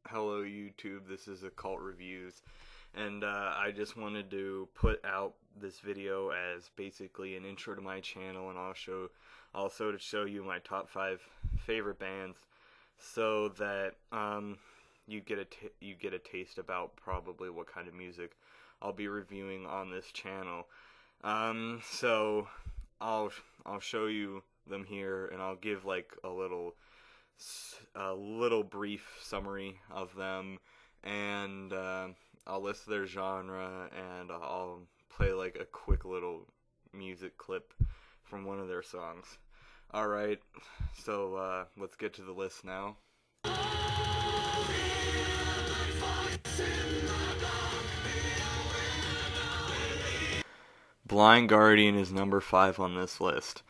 Hello YouTube, this is Occult Reviews, and I just wanted to put out this video as basically an intro to my channel, and also to show you my top 5 favorite bands, so that you get a taste about probably what kind of music I'll be reviewing on this channel. So I'll show you them here, and I'll give like a little brief summary of them, and I'll list their genre, and I'll play like a quick little music clip from one of their songs. Alright, so let's get to the list now. Blind Guardian is number 5 on this list.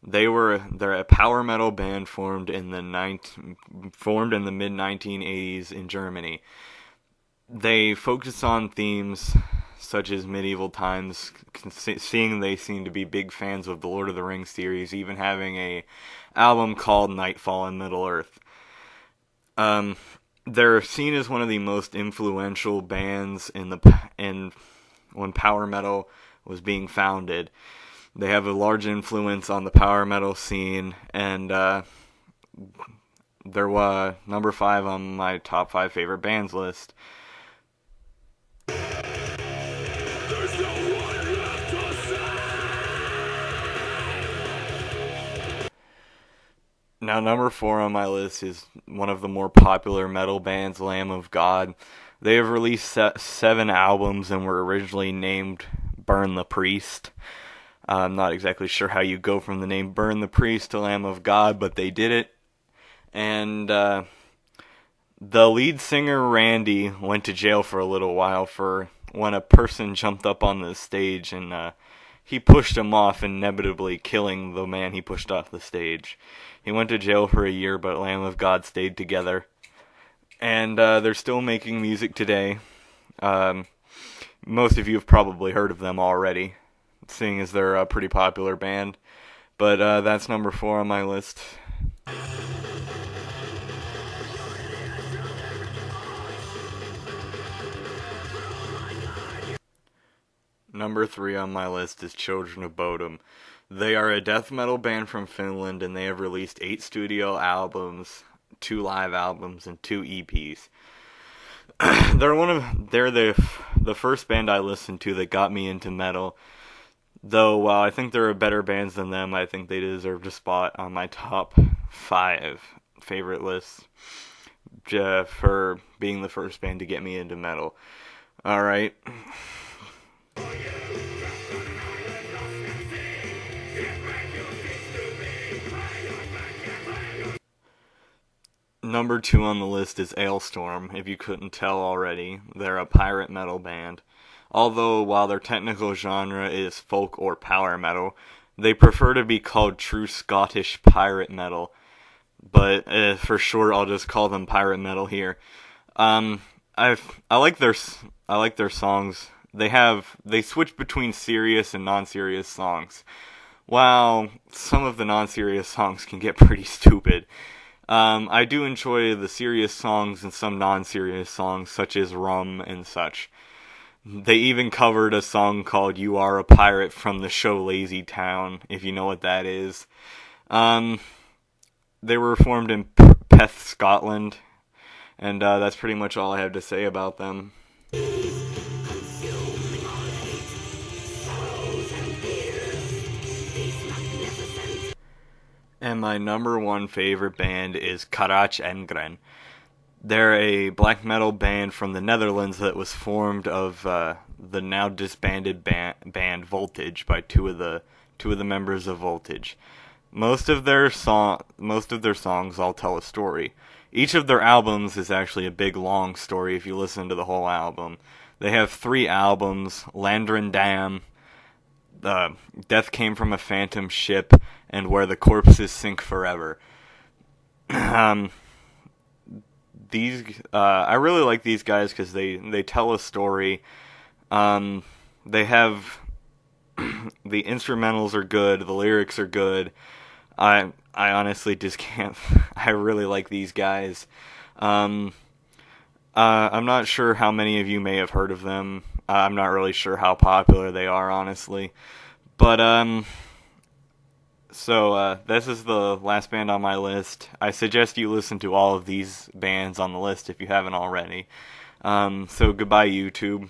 They're a power metal band formed in the mid 1980s in Germany. They focus on themes such as medieval times, seeing they seem to be big fans of the Lord of the Rings series, even having a album called Nightfall in Middle-earth. They're seen as one of the most influential bands when power metal was being founded. They have a large influence on the power metal scene, and they're number 5 on my top 5 favorite bands list. Now, number 4 on my list is one of the more popular metal bands, Lamb of God. They have released 7 albums and were originally named Burn the Priest. I'm not exactly sure how you go from the name Burn the Priest to Lamb of God, but they did it. And the lead singer, Randy, went to jail for a little while for when a person jumped up on the stage and he pushed him off, inevitably killing the man he pushed off the stage. He went to jail for a year, but Lamb of God stayed together. And they're still making music today. Most of you have probably heard of them already, seeing as they're a pretty popular band. But that's number 4 on my list. Number 3 on my list is Children of Bodom. They are a death metal band from Finland, and they have released 8 studio albums, 2 live albums, and 2 EPs. They're the first band I listened to that got me into metal. Though, while I think there are better bands than them, I think they deserved a spot on my top 5 favorite lists for being the first band to get me into metal. Alright. Number 2 on the list is Alestorm, if you couldn't tell already. They're a pirate metal band. Although, while their technical genre is folk or power metal, they prefer to be called true Scottish pirate metal. But for short, I'll just call them pirate metal here. I like their songs. They switch between serious and non-serious songs. While some of the non-serious songs can get pretty stupid, I do enjoy the serious songs and some non-serious songs, such as Rum and such. They even covered a song called You Are a Pirate from the show Lazy Town, if you know what that is. They were formed in Perth, Scotland, and that's pretty much all I have to say about them. And my number 1 favorite band is Karach Engren. They're a black metal band from the Netherlands that was formed of the now disbanded band Voltage by two of the members of Voltage. Most of their songs all tell a story. Each of their albums is actually a big long story if you listen to the whole album. They have 3 albums: Landren Dam, Death Came from a Phantom Ship, and Where the Corpses Sink Forever. I really like these guys because they tell a story. They have the instrumentals are good, the lyrics are good. I honestly just can't. I really like these guys. I'm not sure how many of you may have heard of them. I'm not really sure how popular they are, honestly. But, so this is the last band on my list. I suggest you listen to all of these bands on the list if you haven't already. So goodbye, YouTube.